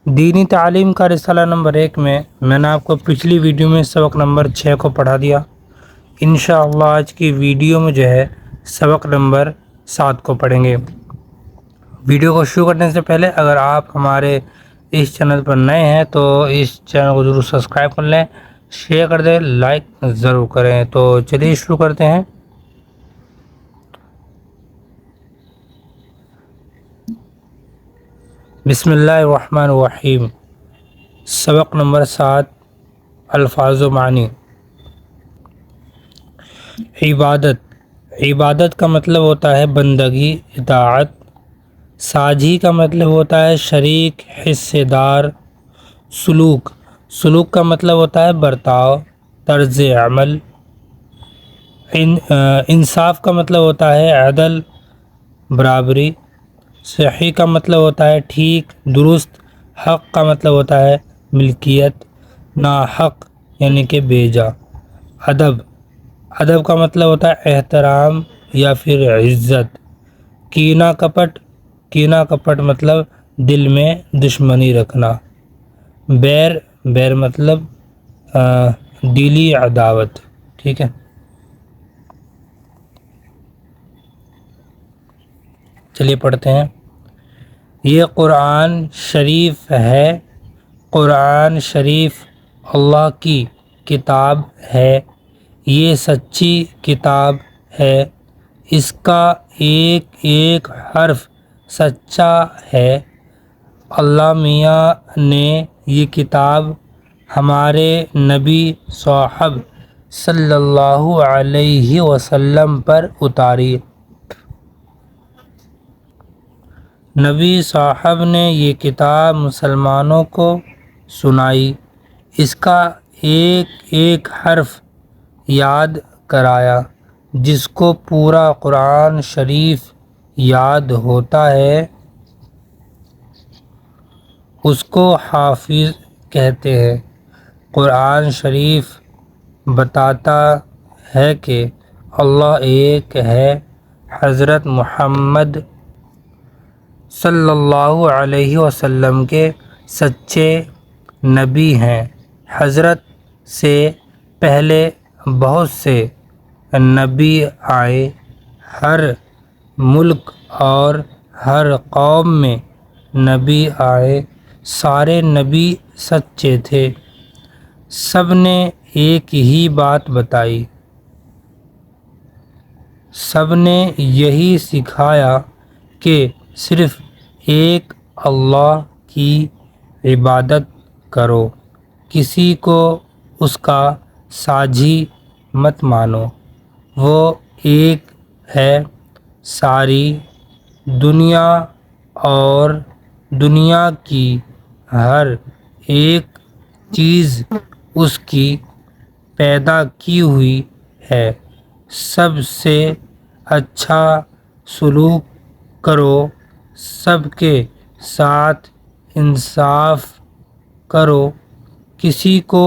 دینی تعلیم کا رسالہ نمبر 1 میں نے آپ کو پچھلی ویڈیو میں سبق نمبر 6 کو پڑھا دیا۔ انشاءاللہ آج کی ویڈیو میں جو ہے سبق نمبر 7 کو پڑھیں گے۔ ویڈیو کو شروع کرنے سے پہلے اگر آپ ہمارے اس چینل پر نئے ہیں تو اس چینل کو ضرور سبسکرائب کر لیں، شیئر کر دیں، لائک ضرور کریں۔ تو چلیے شروع کرتے ہیں۔ بسم اللہ الرحمن الرحیم۔ سبق نمبر 7، الفاظ و معنی۔ عبادت کا مطلب ہوتا ہے بندگی، اطاعت۔ ساجھی کا مطلب ہوتا ہے شریک، حصے دار۔ سلوک کا مطلب ہوتا ہے برتاؤ، طرز عمل۔ انصاف کا مطلب ہوتا ہے عدل، برابری۔ صحیح کا مطلب ہوتا ہے ٹھیک، درست۔ حق کا مطلب ہوتا ہے ملکیت، ناحق یعنی کہ بیجا۔ ادب کا مطلب ہوتا ہے احترام یا پھر عزت۔ کینہ کپٹ مطلب دل میں دشمنی رکھنا۔ بیر مطلب دلی عداوت، ٹھیک ہے۔ چلیے پڑھتے ہیں۔ یہ قرآن شریف ہے۔ قرآن شریف اللہ کی کتاب ہے، یہ سچی کتاب ہے، اس کا ایک ایک حرف سچا ہے۔ اللہ میاں نے یہ کتاب ہمارے نبی صاحب صلی اللہ علیہ وسلم پر اتاری۔ نبی صاحب نے یہ کتاب مسلمانوں کو سنائی، اس کا ایک ایک حرف یاد کرایا۔ جس کو پورا قرآن شریف یاد ہوتا ہے اس کو حافظ کہتے ہیں۔ قرآن شریف بتاتا ہے کہ اللہ ایک ہے، حضرت محمد صلی اللہ علیہ وسلم کے سچے نبی ہیں۔ حضرت سے پہلے بہت سے نبی آئے، ہر ملک اور ہر قوم میں نبی آئے، سارے نبی سچے تھے، سب نے ایک ہی بات بتائی، سب نے یہی سکھایا کہ صرف ایک اللہ کی عبادت کرو، کسی کو اس کا ساجھی مت مانو، وہ ایک ہے، ساری دنیا اور دنیا کی ہر ایک چیز اس کی پیدا کی ہوئی ہے، سب سے اچھا سلوک کرو، سب کے ساتھ انصاف کرو، کسی کو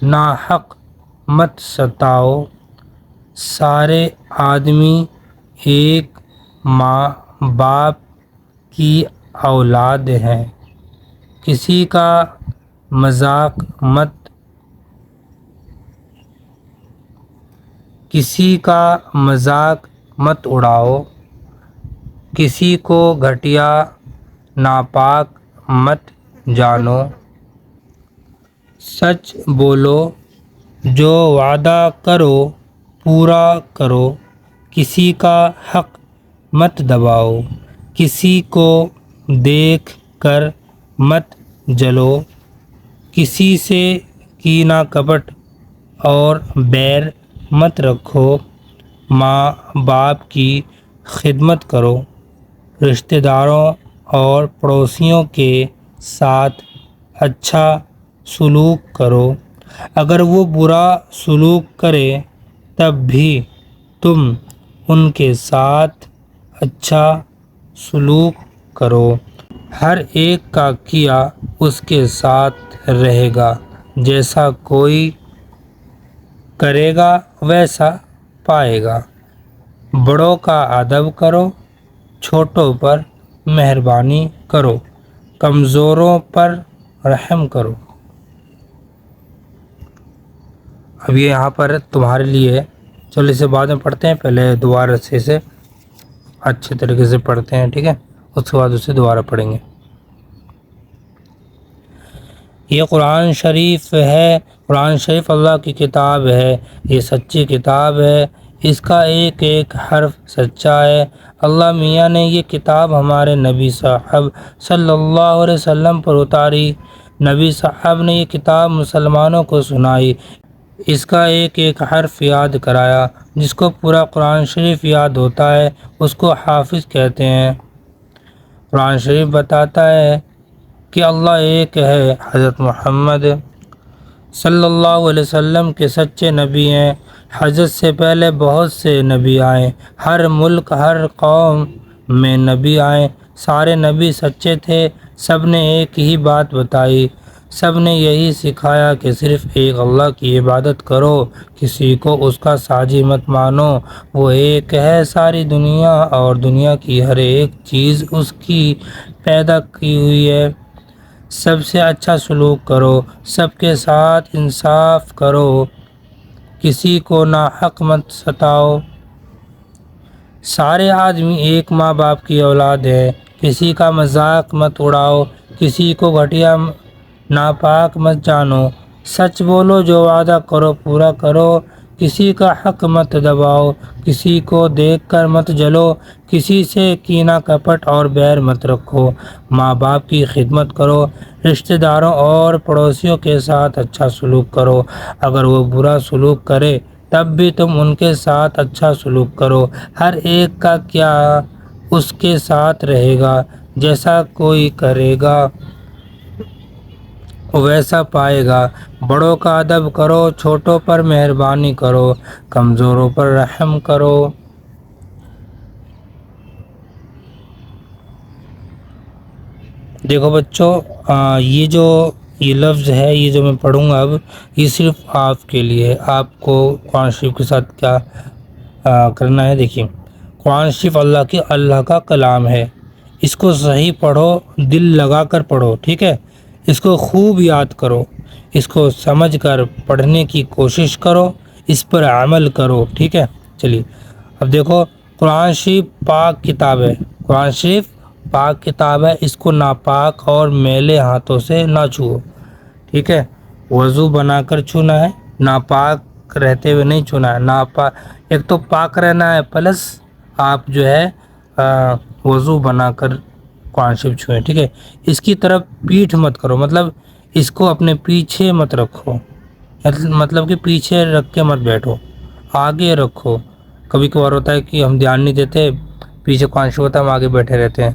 ناحق مت ستاؤ، سارے آدمی ایک ماں باپ کی اولاد ہیں، کسی کا مذاق مت اڑاؤ، کسی کو گھٹیا ناپاک مت جانو، سچ بولو، جو وعدہ کرو پورا کرو، کسی کا حق مت دباؤ، کسی کو دیکھ کر مت جلو، کسی سے کینہ کپٹ اور بیر مت رکھو، ماں باپ کی خدمت کرو، رشتہ داروں اور پڑوسیوں کے ساتھ اچھا سلوک کرو، اگر وہ برا سلوک کرے تب بھی تم ان کے ساتھ اچھا سلوک کرو، ہر ایک کا کیا اس کے ساتھ رہے گا، جیسا کوئی کرے گا ویسا پائے گا، بڑوں کا ادب کرو، چھوٹوں پر مہربانی کرو، کمزوروں پر رحم کرو۔ اب یہ یہاں پر تمہارے لیے، چلو اسے بعد میں پڑھتے ہیں، پہلے دوبارہ سے اچھے طریقے سے پڑھتے ہیں، ٹھیک ہے، اس کے بعد اسے دوبارہ پڑھیں گے۔ یہ قرآن شریف ہے، قرآن شریف اللہ کی کتاب ہے، یہ سچی کتاب ہے، اس کا ایک ایک حرف سچا ہے۔ اللہ میاں نے یہ کتاب ہمارے نبی صاحب صلی اللہ علیہ وسلم پر اتاری، نبی صاحب نے یہ کتاب مسلمانوں کو سنائی، اس کا ایک ایک حرف یاد کرایا۔ جس کو پورا قرآن شریف یاد ہوتا ہے اس کو حافظ کہتے ہیں۔ قرآن شریف بتاتا ہے کہ اللہ ایک ہے، حضرت محمد صلی اللہ علیہ وسلم کے سچے نبی ہیں، حضرت سے پہلے بہت سے نبی آئے، ہر ملک ہر قوم میں نبی آئے، سارے نبی سچے تھے، سب نے ایک ہی بات بتائی، سب نے یہی سکھایا کہ صرف ایک اللہ کی عبادت کرو، کسی کو اس کا ساجی مت مانو، وہ ایک ہے، ساری دنیا اور دنیا کی ہر ایک چیز اس کی پیدا کی ہوئی ہے، سب سے اچھا سلوک کرو، سب کے ساتھ انصاف کرو، کسی کو ناحق مت ستاؤ، سارے آدمی ایک ماں باپ کی اولاد ہے، کسی کا مذاق مت اڑاؤ، کسی کو گھٹیا ناپاک مت جانو، سچ بولو، جو وعدہ کرو پورا کرو، کسی کا حق مت دباؤ، کسی کو دیکھ کر مت جلو، کسی سے کینہ کپٹ اور بیر مت رکھو، ماں باپ کی خدمت کرو، رشتہ داروں اور پڑوسیوں کے ساتھ اچھا سلوک کرو، اگر وہ برا سلوک کرے تب بھی تم ان کے ساتھ اچھا سلوک کرو، ہر ایک کا کیا اس کے ساتھ رہے گا، جیسا کوئی کرے گا ویسا پائے گا، بڑوں کا ادب کرو، چھوٹوں پر مہربانی کرو، کمزوروں پر رحم کرو۔ دیکھو بچوں، یہ لفظ ہے، یہ جو میں پڑھوں گا اب، یہ صرف آپ کے لیے ہے، آپ کو قرآن شریف کے ساتھ کیا کرنا ہے۔ دیکھیے، قرآن شریف اللہ کا کلام ہے، اس کو صحیح پڑھو، دل لگا کر پڑھو، ٹھیک ہے، اس کو خوب یاد کرو، اس کو سمجھ کر پڑھنے کی کوشش کرو، اس پر عمل کرو، ٹھیک ہے۔ چلیے اب دیکھو، قرآن شریف پاک کتاب ہے، قرآن شریف پاک کتاب ہے، اس کو ناپاک اور میلے ہاتھوں سے نہ چھوؤ، ٹھیک ہے، وضو بنا کر چھونا ہے، ناپاک رہتے ہوئے نہیں چھونا ہے، ایک تو پاک رہنا ہے، پلس آپ جو ہے وضو بنا کر قرآن شریف چھوئیں، ٹھیک ہے۔ اس کی طرف پیٹھ مت کرو، مطلب اس کو اپنے پیچھے مت رکھو، مطلب کہ پیچھے رکھ کے مت بیٹھو، آگے رکھو، کبھی کبھار ہوتا ہے کہ ہم دھیان نہیں دیتے، پیچھے قرآن شریف ہوتا ہے ہم آگے بیٹھے رہتے ہیں،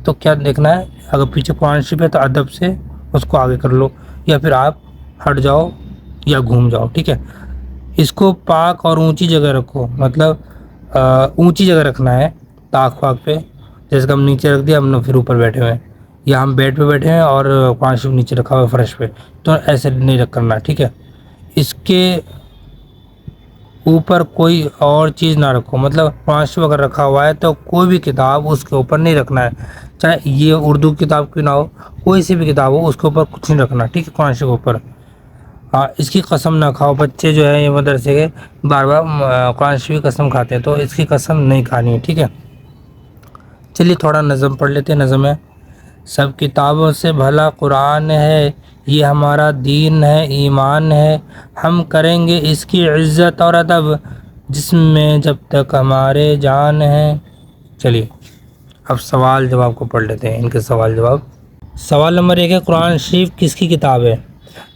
تو کیا دیکھنا ہے، اگر پیچھے قرآن شریف ہے تو ادب سے اس کو آگے کر لو، یا پھر آپ ہٹ جاؤ یا گھوم جاؤ، ٹھیک ہے۔ اس کو پاک اور اونچی جگہ رکھو، مطلب اونچی جگہ رکھنا ہے، طاق واق پہ، جیسے کہ ہم نیچے رکھ دیا، ہم نے پھر اوپر بیٹھے ہوئے ہیں، یا ہم بیڈ پہ بیٹھے ہیں اور قرآن شریف نیچے رکھا ہوا ہے فرش پہ، تو ایسے نہیں کرنا، ٹھیک ہے۔ اس کے اوپر کوئی اور چیز نہ رکھو، مطلب قرآن شریف اگر رکھا ہوا ہے تو کوئی بھی کتاب اس کے اوپر نہیں رکھنا ہے، چاہے یہ اردو کتاب کیوں نہ ہو، کوئی سی بھی کتاب ہو اس کے اوپر کچھ نہیں رکھنا، ٹھیک ہے، قرآن شریف کے اوپر۔ ہاں، اس کی قسم نہ کھاؤ، بچے جو ہیں یہ مدرسے کے بار بار قرآن شریف کی قسم کھاتے ہیں، تو اس کی قسم نہیں کھانی ہے، ٹھیک ہے۔ چلیے تھوڑا نظم پڑھ لیتے ہیں، نظم ہے، سب کتابوں سے بھلا قرآن ہے، یہ ہمارا دین ہے، ایمان ہے، ہم کریں گے اس کی عزت اور ادب، جسم میں جب تک ہمارے جان ہے۔ چلیے اب سوال جواب کو پڑھ لیتے ہیں، ان کے سوال جواب۔ سوال نمبر 1 ہے، قرآن شریف کس کی کتاب ہے؟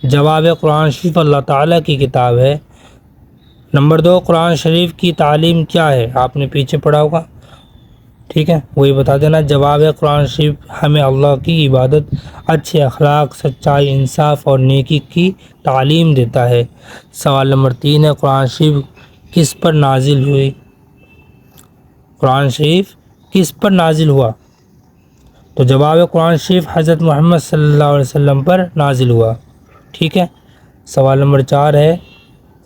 جواب ہے، قرآن شریف اللہ تعالیٰ کی کتاب ہے۔ نمبر 2، قرآن شریف کی تعلیم کیا ہے؟ آپ نے پیچھے پڑھا ہوگا، ٹھیک ہے، وہی بتا دینا۔ جواب ہے، قرآن شریف ہمیں اللہ کی عبادت، اچھے اخلاق، سچائی، انصاف اور نیکی کی تعلیم دیتا ہے۔ سوال نمبر 3 ہے، قرآن شریف کس پر نازل ہوئی؟ قرآن شریف کس پر نازل ہوا؟ تو جواب ہے، قرآن شریف حضرت محمد صلی اللہ علیہ وسلم پر نازل ہوا، ٹھیک ہے۔ سوال نمبر 4 ہے،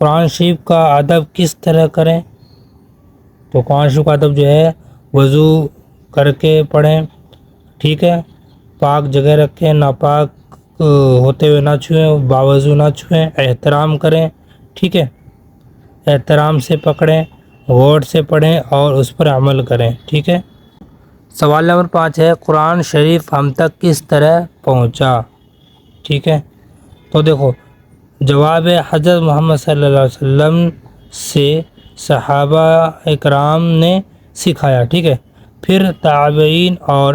قرآن شریف کا ادب کس طرح کریں؟ تو قرآن شریف کا ادب جو ہے وضو کر کے پڑھیں، ٹھیک ہے، پاک جگہ رکھیں، ناپاک ہوتے ہوئے نہ چھوئیں، باوضو نہ چھوئیں، احترام کریں، ٹھیک ہے، احترام سے پکڑیں، غور سے پڑھیں اور اس پر عمل کریں، ٹھیک ہے۔ سوال نمبر 5 ہے قرآن شریف ہم تک کس طرح پہنچا، ٹھیک ہے۔ تو دیکھو جواب ہے حضرت محمد صلی اللہ علیہ وسلم سے صحابہ اکرام نے سکھایا، ٹھیک ہے، پھر تابعین اور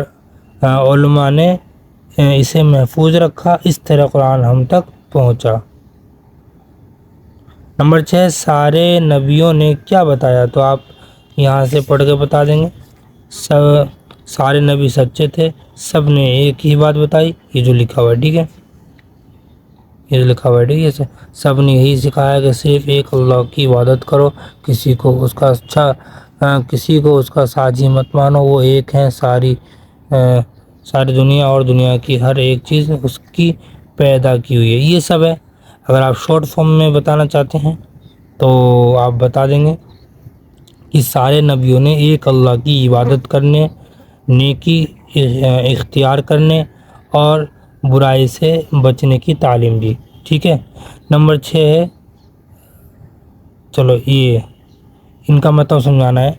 علماء نے اسے محفوظ رکھا، اس طرح قرآن ہم تک پہنچا۔ نمبر 6 سارے نبیوں نے کیا بتایا، تو آپ یہاں سے پڑھ کے بتا دیں گے۔ سارے نبی سچے تھے، سب نے ایک ہی بات بتائی، یہ جو لکھا ہوا ہے، ٹھیک ہے، یہ جو لکھا ہوا ہے، ٹھیک ہے، سب نے یہی سکھایا کہ صرف ایک اللہ کی عبادت کرو، کسی کو اس کا ساجی مت مانو، وہ ایک ہیں، ساری دنیا اور دنیا کی ہر ایک چیز اس کی پیدا کی ہوئی ہے، یہ سب ہے۔ اگر آپ شارٹ فارم میں بتانا چاہتے ہیں تو آپ بتا دیں گے کہ سارے نبیوں نے ایک اللہ کی عبادت کرنے، نیکی اختیار کرنے اور برائی سے بچنے کی تعلیم دی، ٹھیک ہے۔ نمبر 6 ہے، چلو یہ ان کا مطلب سمجھانا ہے۔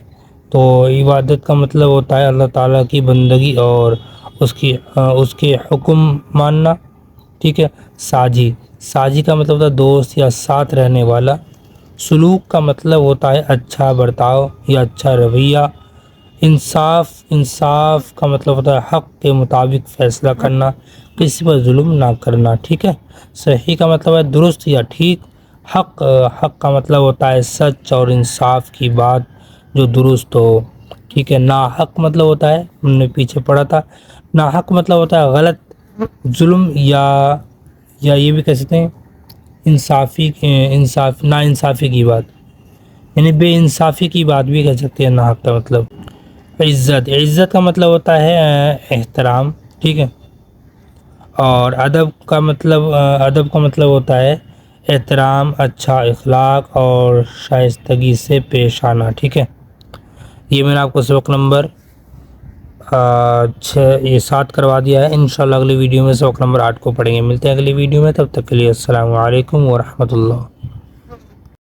تو عبادت کا مطلب ہوتا ہے اللہ تعالیٰ کی بندگی اور اس کے حکم ماننا، ٹھیک ہے۔ ساجی کا مطلب ہوتا ہے دوست یا ساتھ رہنے والا۔ سلوک کا مطلب ہوتا ہے اچھا برتاؤ یا اچھا رویہ۔ انصاف کا مطلب ہوتا ہے حق کے مطابق فیصلہ کرنا، کسی پر ظلم نہ کرنا، ٹھیک ہے۔ صحیح کا مطلب ہے درست یا ٹھیک۔ حق کا مطلب ہوتا ہے سچ اور انصاف کی بات جو درست ہو، ٹھیک ہے۔ ناحق مطلب ہوتا ہے، ہم نے پیچھے پڑھا تھا، ناحق مطلب ہوتا ہے غلط، ظلم یا یہ بھی کہہ سکتے ہیں نا انصافی کی بات، یعنی بے انصافی کی بات بھی کہہ سکتے ہیں ناحق کا مطلب۔ عزت کا مطلب ہوتا ہے احترام، ٹھیک ہے۔ اور ادب کا مطلب ہوتا ہے احترام، اچھا اخلاق اور شائستگی سے پیش آنا، ٹھیک ہے۔ یہ میں نے آپ کو سبق نمبر 7 کروا دیا ہے۔ انشاءاللہ اگلی ویڈیو میں سبق نمبر 8 کو پڑھیں گے۔ ملتے ہیں اگلی ویڈیو میں، تب تک کے لیے السلام علیکم ورحمۃ اللہ۔